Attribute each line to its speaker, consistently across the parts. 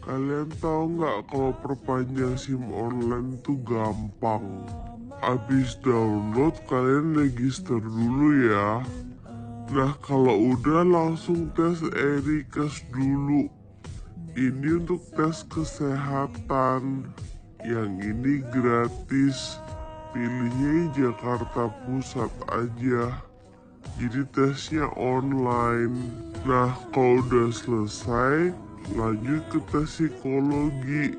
Speaker 1: Kalian tahu nggak kalau perpanjang SIM online tuh gampang. Habis download kalian register dulu ya. Nah kalau udah langsung tes e-request dulu. Ini untuk tes kesehatan. Yang ini gratis. Pilihnya Jakarta Pusat aja. Jadi tesnya online. Nah kalau udah selesai lanjut ke tes psikologi.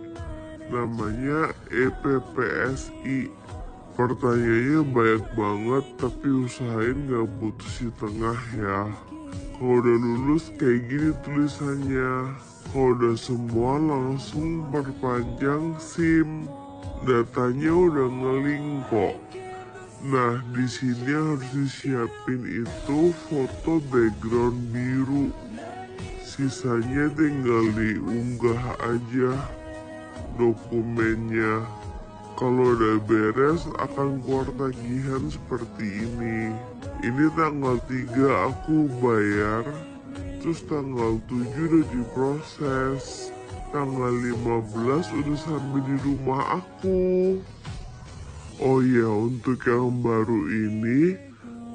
Speaker 1: Namanya EPPSI. Pertanyaannya banyak banget tapi usahain gak putus di tengah ya. Kalau udah lulus kayak gini tulisannya. Kalau udah semua langsung perpanjang SIM. Datanya udah ngelink kok. Nah di sini harus disiapin itu foto background biru. Sisanya tinggal diunggah aja dokumennya. Kalau udah beres akan keluar tagihan seperti ini. Ini tanggal 3 aku bayar, terus tanggal 7 udah diproses, tanggal 15 udah sampai di rumah aku. Oh ya, untuk yang baru ini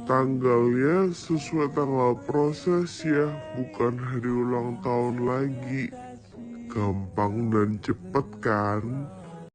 Speaker 1: tanggalnya sesuai tanggal proses ya, bukan hari ulang tahun lagi. Gampang dan cepet kan?